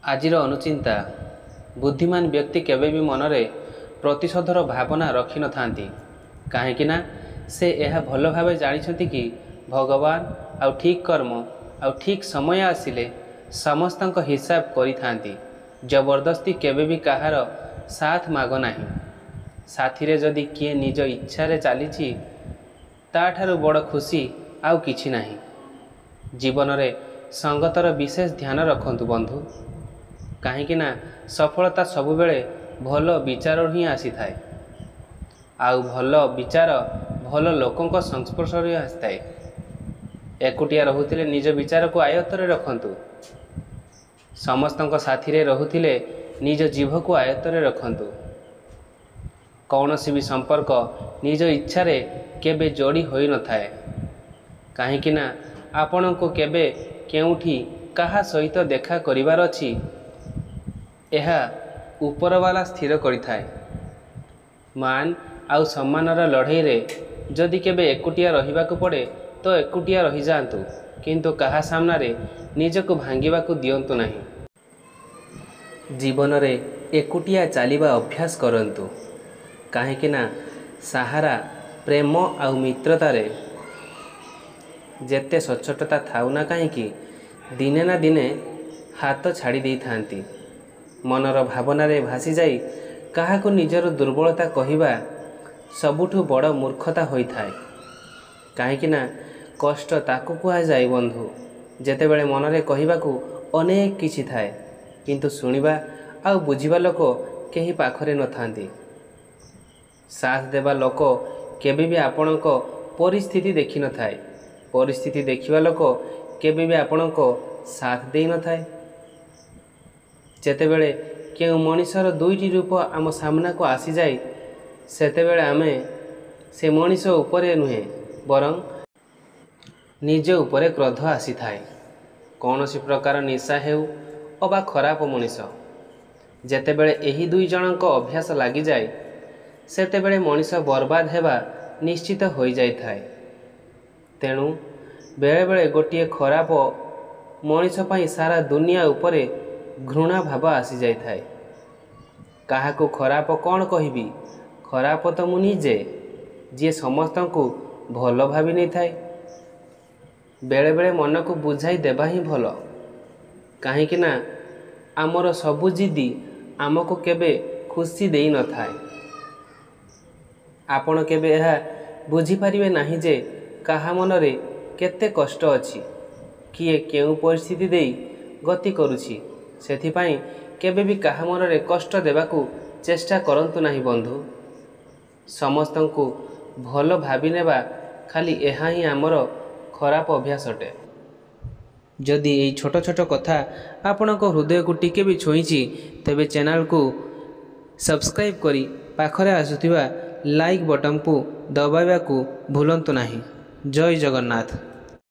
आजिर अनुचिंता बुद्धिमान व्यक्ति केवे भी मनरे प्रतिशोधर भावना रखि न थांती कहीं से यह भल भाव जानी कि भगवान आउ ठीक कर्म आउ ठीक समय आसिले समस्त हिसाब करि थांती। जबरदस्ती केवे भी कहार साथ माग नाही। साथी रे जदि किए निज इच्छा रे चली ताठारु बड़ खुशी आउ किछि नाही। जीवन रे संगतर विशेष ध्यान रखंतु बंधु, कहीं सफलता सबुबेले भल विचार ही आसी थाए। आउ भल विचार भल लोकों संस्पर्श आसताए। एकुटिया रहुथिले निज विचार को आयत्तरे रखंतु। समस्तंक साथी रे रहुथिले निज जीभ को आयत्तरे रखंतु। कौनसी भी संपर्क निज इच्छा रे केबे जोड़ी होई न थाए। कहीं आपण को केबे केउठी काहा सहित देखा करिवार अछि यह उपरवाला स्थिर करिथाए। मान आउ सम्मानर लड़ाई रे जदि केबे एकुटिया रहिबाकु पड़े तो एकुटिया रही जातु, किंतु काहा सामना रे निजको भांगिबाकु दियंतु नहीं। जीवन रे एकुटिया चलिबा अभ्यास करंतु, कहीं सहारा प्रेम आउ मित्रता रे जेते सचोटता थाउ ना कहीं दिने ना दिने हाथ छाड़ी दे थांती। मनर भावना रे भासी जाई काहाकु निजर दुर्बलता कहिबा सबुठु बड़ मूर्खता होई थाए। कहीं कष्ट ताकु कुआ जाए बंधु जेतेबेले मनरे कहिबाकु अनेक किछि थाए, किंतु सुनिबा आउ बुझिबा लोक केही पाखरे न थांती। साथ देबा लोक केबे भी आपणक परिस्थिति देखि न थाए। परिस्थिति देखिबा लोक केबे भी आपणक साथ देई न थाए। जेतेबेले केउ मनिषर दुईटी रूप आम सामना को आसी जाए सेतेबेले आमे से मनिष उपरे नुहे बरं निज उपरे क्रोध आसी थाए। कौनसी प्रकार निशा हेउ अबा खराब मनिष जेतेबेले एही दुई जनक अभ्यास लगी जाए सेतेबेले मनिष बर्बाद हेबा निश्चित होई जाई थाए। तेणु बेले बेले गोटिए खराब मनिष पई सारा दुनिया उपरे घृणा भाव आसी जाई थाए। काहाकू खराब कौन कहिबी, खराब तो मु निजे जी समस्त को भल भावी नहीं थाए। बेले बेले मन को बुझाई देबा ही भल, कहीं आमर सबु जिदी आमको केबे खुशी देई न थाए। आपण केबे यह बुझी पारिबे नाही जे काहा मनरे केते कष्ट अछि, किए केउ परिस्थिति देई गति करुछि। सेथिपाई केबे भी काहा मनरे कष्ट देबाकू चेष्टा करंतु नाही बंधु। समस्तंकु भल भावी नेबा खाली एहा ही आमर खराब अभ्यास अटे। जदि एई छोट छोट कथा आपणक हृदय को टिके भी छोईछि तेबे चैनल को सब्सक्राइब करी पाखरे आसुथिबा लाइक बटन को दबाइबाकू भूलंतु नाही। जय जगन्नाथ।